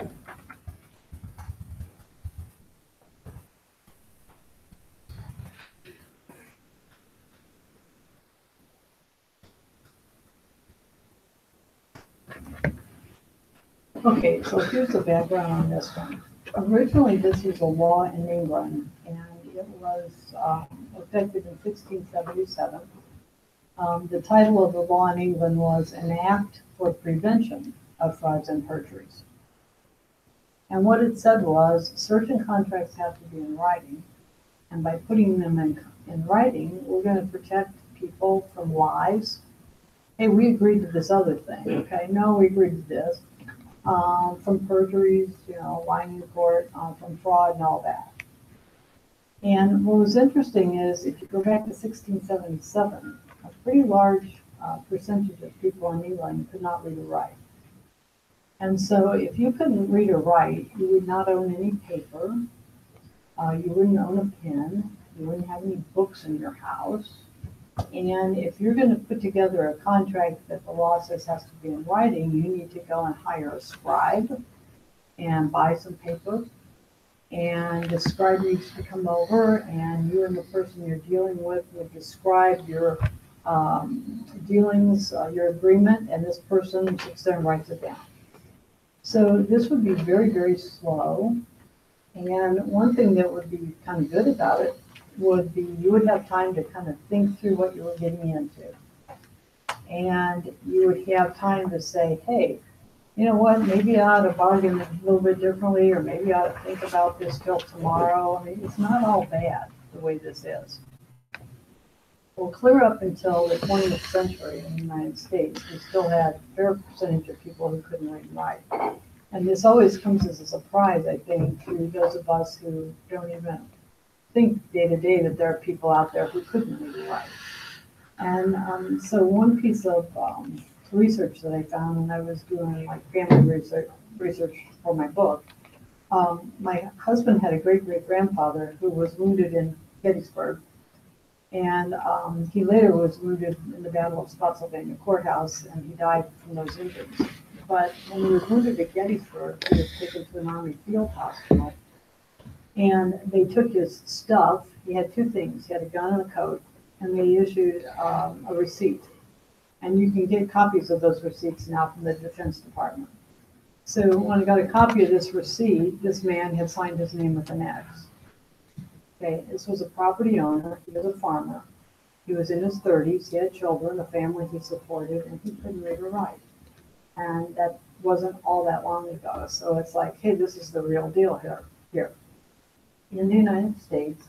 Okay, so here's the background on this one. Originally, this was a law in England, and it was effective in 1677. The title of the law in England was An Act for Prevention of Frauds and Perjuries. And what it said was certain contracts have to be in writing. And by putting them in writing, we're going to protect people from lies. Hey, we agreed to this other thing. Okay, no, we agreed to this. From perjuries, lying in court, from fraud and all that. And what was interesting is if you go back to 1677, a pretty large percentage of people in England could not read or write. And so if you couldn't read or write, you would not own any paper, you wouldn't own a pen, you wouldn't have any books in your house. And if you're going to put together a contract that the law says has to be in writing, you need to go and hire a scribe and buy some paper. And the scribe needs to come over, and you and the person you're dealing with would describe your dealings, your agreement, and this person sits there and writes it down. So this would be very, very slow. And one thing that would be kind of good about it would be you would have time to kind of think through what you were getting into. And you would have time to say, hey, you know what, maybe I ought to bargain a little bit differently, or maybe I ought to think about this till tomorrow. I mean, it's not all bad the way this is. Well, clear up until the 20th century in the United States, we still had a fair percentage of people who couldn't read and write. And this always comes as a surprise, I think, to those of us who don't even think day to day that there are people out there who couldn't read and write. And so one piece of research that I found when I was doing like family research for my book, my husband had a great-great-grandfather who was wounded in Gettysburg. And he later was wounded in the Battle of Spotsylvania Courthouse, and he died from those injuries. But when he was wounded at Gettysburg, he was taken to an Army field hospital. And they took his stuff. He had two things. He had a gun and a coat, and they issued a receipt. And you can get copies of those receipts now from the Defense Department. So when I got a copy of this receipt, this man had signed his name with an X. Okay, this was a property owner. He was a farmer. He was in his 30s. He had children, a family he supported, and he couldn't read or write. And that wasn't all that long ago. So it's like, hey, this is the real deal here. In the United States,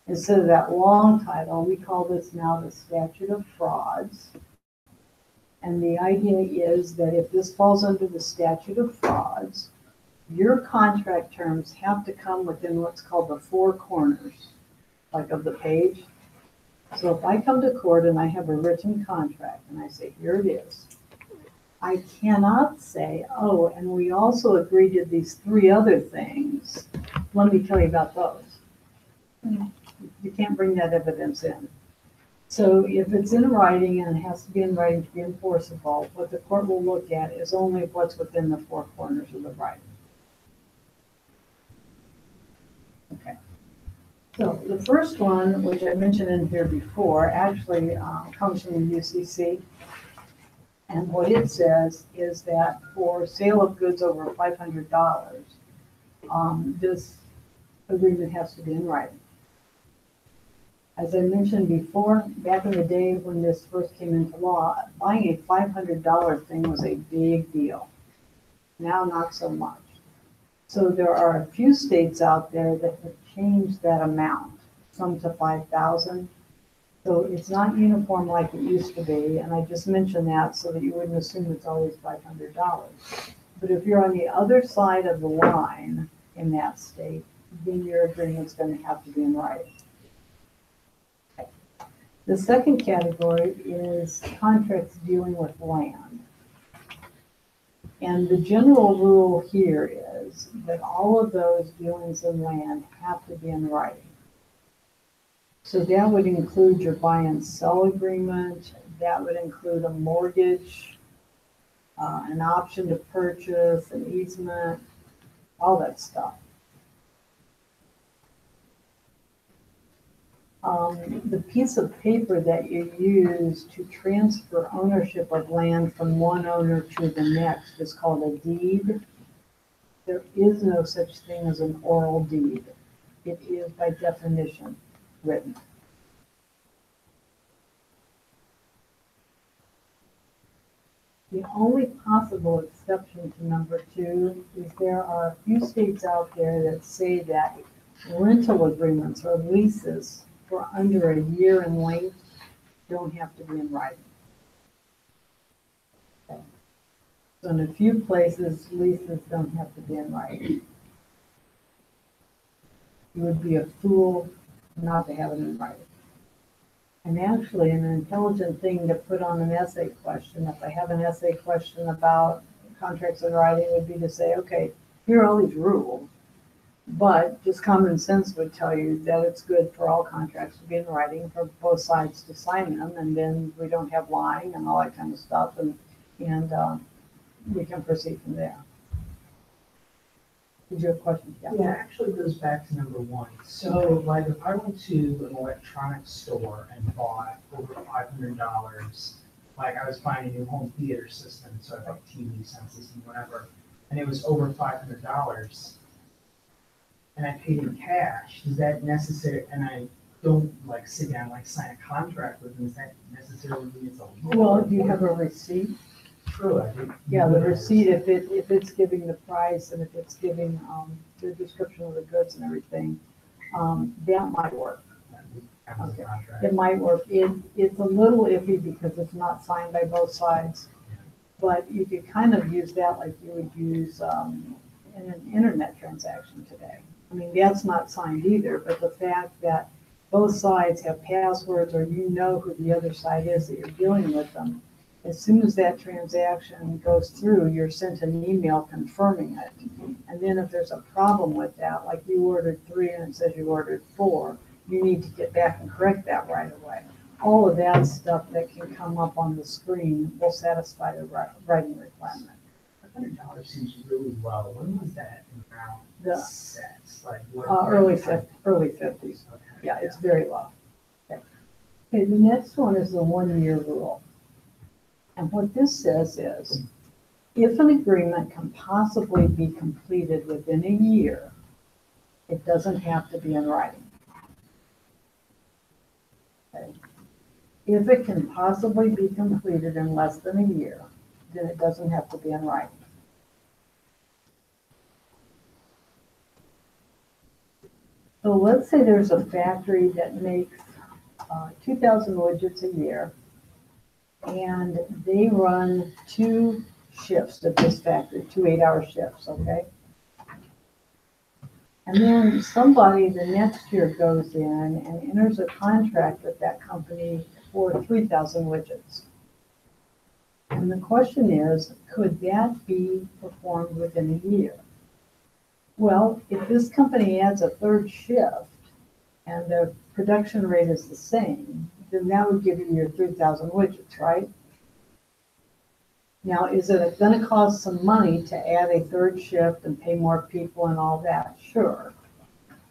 instead of that long title, we call this now the Statute of Frauds. And the idea is that if this falls under the Statute of Frauds, your contract terms have to come within what's called the four corners, like of the page. So if I come to court and I have a written contract and I say, here it is, I cannot say, oh, and we also agreed to these three other things. Let me tell you about those. You can't bring that evidence in. So if it's in writing and it has to be in writing to be enforceable, what the court will look at is only what's within the four corners of the writing. Okay. So the first one, which I mentioned in here before, actually comes from the UCC. And what it says is that for sale of goods over $500, this agreement has to be in writing. As I mentioned before, back in the day when this first came into law, buying a $500 thing was a big deal. Now, not so much. So there are a few states out there that have changed that amount, some to $5,000. So it's not uniform like it used to be, and I just mentioned that so that you wouldn't assume it's always $500. But if you're on the other side of the line in that state, then your agreement's going to have to be in writing. Okay. The second category is contracts dealing with land. And the general rule here is that all of those dealings in land have to be in writing. So that would include your buy and sell agreement, that would include a mortgage, an option to purchase, an easement, all that stuff. The piece of paper that you use to transfer ownership of land from one owner to the next is called a deed. There is no such thing as an oral deed. It is by definition written. The only possible exception to number two is there are a few states out there that say that rental agreements or leases for under a year in length don't have to be in writing. Okay. So in a few places, leases don't have to be in writing. You would be a fool not to have it in writing. And actually, an intelligent thing to put on an essay question, if I have an essay question about contracts in writing, would be to say, okay, here are all these rules, but just common sense would tell you that it's good for all contracts to be in writing for both sides to sign them, and then we don't have lying and all that kind of stuff, and we can proceed from there. Did you have a question? Yeah, it actually goes back to number one. So like if I went to an electronics store and bought over $500, like I was buying a new home theater system, so I like TV, sound system, whatever, and it was over $500, and I paid in cash, is that necessary? And I don't like sit down, like sign a contract with them, is that necessarily mean it's a legal? Well, do you have a receipt? True, I think. Yeah, the receipt, if it's giving the price and if it's giving, the description of the goods and everything, that might work. Okay. It might work. It's a little iffy because it's not signed by both sides, but you could kind of use that like you would use, in an internet transaction today. I mean, that's not signed either, but the fact that both sides have passwords or you know who the other side is that you're dealing with them, as soon as that transaction goes through, you're sent an email confirming it. And then if there's a problem with that, like you ordered 3 and it says you ordered 4, you need to get back and correct that right away. All of that stuff that can come up on the screen will satisfy the writing requirement. $500 seems really low. When was that amount The- set? Like what? Early 50s. Okay. Yeah, it's very low. Okay, the next one is the 1-year rule. And what this says is, if an agreement can possibly be completed within a year, it doesn't have to be in writing. Okay. If it can possibly be completed in less than a year, then it doesn't have to be in writing. So let's say there's a factory that makes 2,000 widgets a year, and they run 2 shifts at this factory, 2 8-hour shifts, okay? And then somebody the next year goes in and enters a contract with that company for 3,000 widgets. And the question is, could that be performed within a year? Well, if this company adds a 3rd shift and the production rate is the same, then that would give you your 3,000 widgets, right? Now, is it going to cost some money to add a 3rd shift and pay more people and all that? Sure.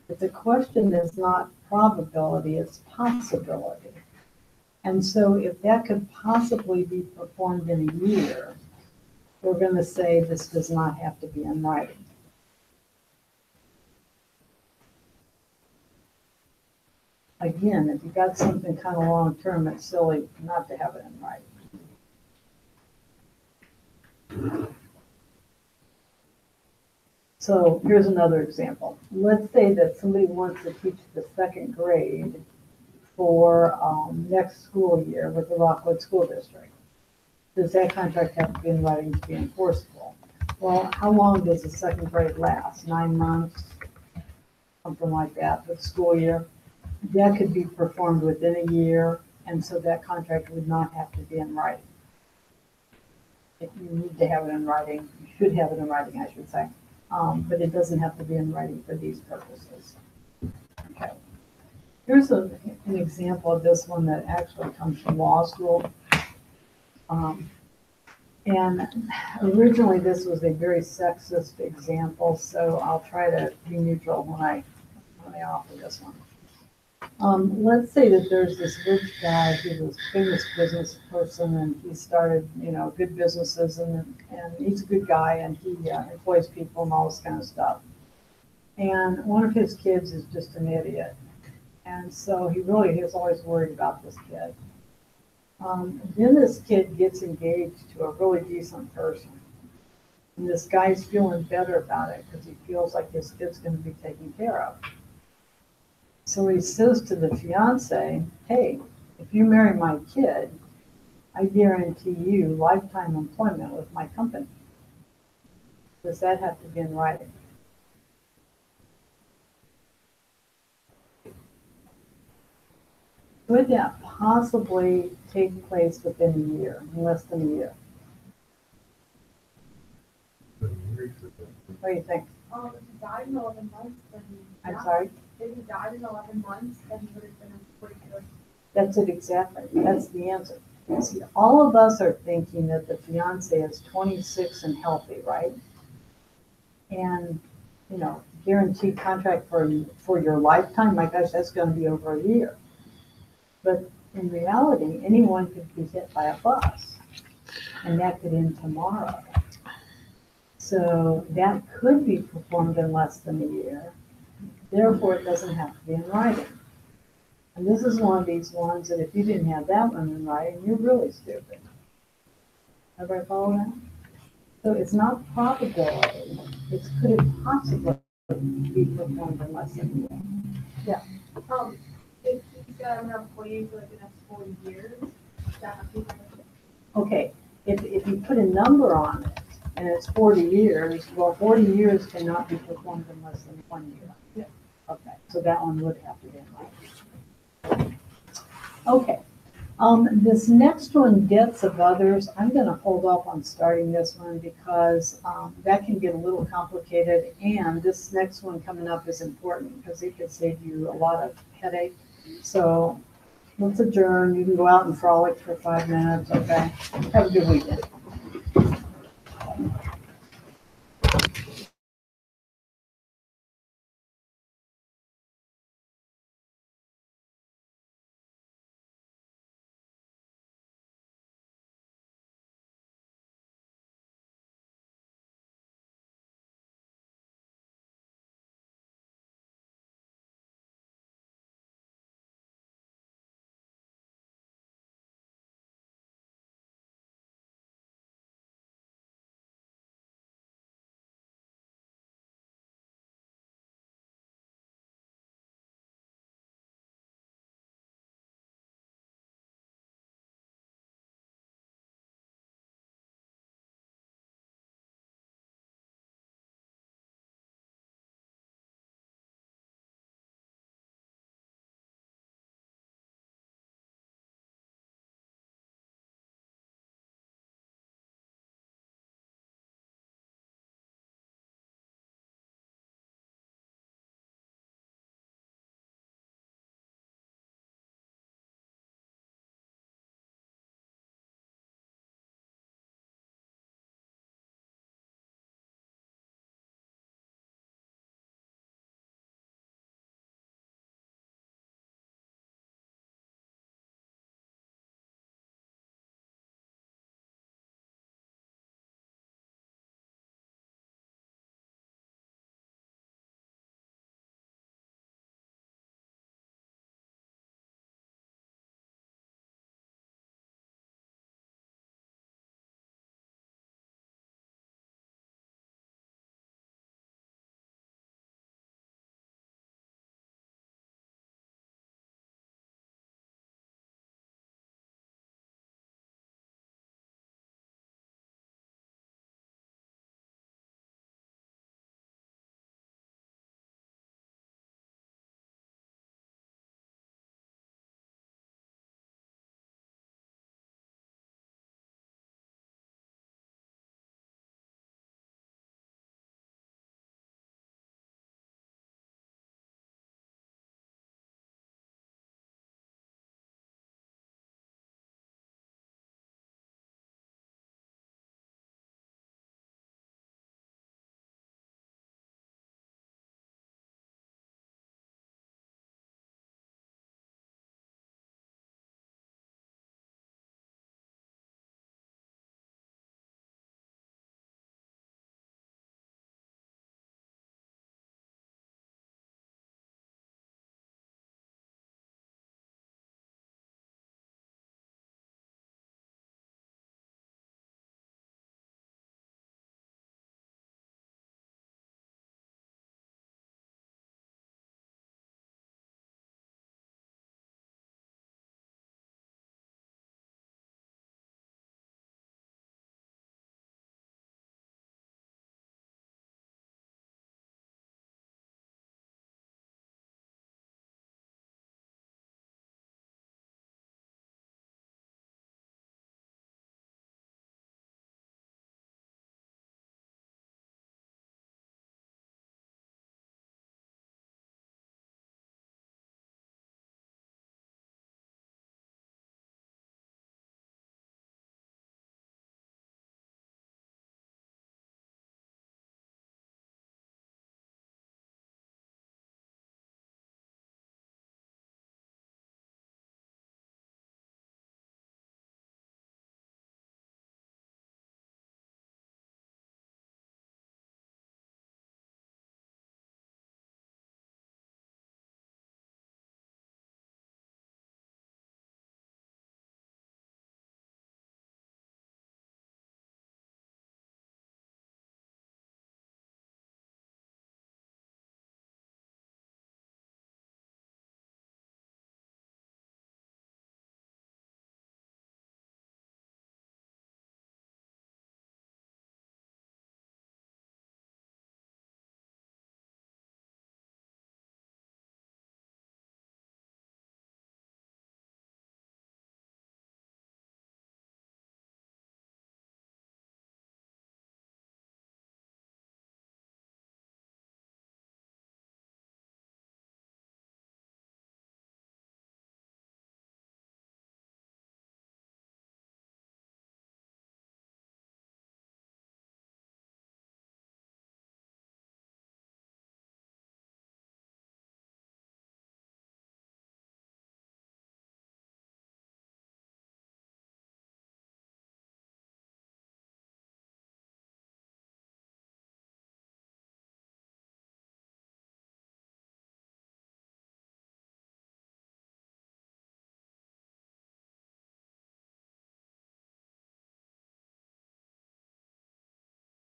But the question is not probability, it's possibility. And so if that could possibly be performed in a year, we're going to say this does not have to be in writing. Again, if you got something kind of long-term, it's silly not to have it in writing. So here's another example. Let's say that somebody wants to teach the 2nd grade for next school year with the Rockwood School District. Does that contract have to be in writing to be enforceable? Well, how long does the 2nd grade last? 9 months? Something like that for the school year? That could be performed within a year, and so that contract would not have to be in writing. If you need to have it in writing, you should have it in writing, I should say, but it doesn't have to be in writing for these purposes. Okay. Here's an example of this one that actually comes from law school. And originally this was a very sexist example, so I'll try to be neutral when I offer this one. Let's say that there's this rich guy who's a famous business person and he started, good businesses and he's a good guy and he employs people and all this kind of stuff. And one of his kids is just an idiot. And so he really is always worried about this kid. Then this kid gets engaged to a really decent person. And this guy's feeling better about it because he feels like his kid's gonna be taken care of. So he says to the fiance, hey, if you marry my kid, I guarantee you lifetime employment with my company. Does that have to be in writing? Could that possibly take place within a year, in less than a year? What do you think? If he died in 11 months, then. I'm yeah. sorry? If he died in 11 months, then he would have been employed for. That's it exactly. That's the answer. See, all of us are thinking that the fiance is 26 and healthy, right? And, you know, guaranteed contract for your lifetime, my gosh, that's gonna be over a year. But in reality, anyone could be hit by a bus, and that could end tomorrow. So that could be performed in less than a year. Therefore, it doesn't have to be in writing. And this is one of these ones that if you didn't have that one in writing, you're really stupid. Everybody follow that? So it's not probability, it's could it possibly be performed in less than a year? If he's got an employee for like the next 40 years, that would be. Okay, if you put a number on it, and it's 40 years, well, 40 years cannot be performed in less than 1 year. Yeah. Okay, so that one would have to be in writing. Okay, this next one, debts of others, I'm gonna hold off on starting this one because, that can get a little complicated, and this next one coming up is important because it could save you a lot of headache. So let's adjourn, you can go out and frolic for 5 minutes, okay? Have a good weekend.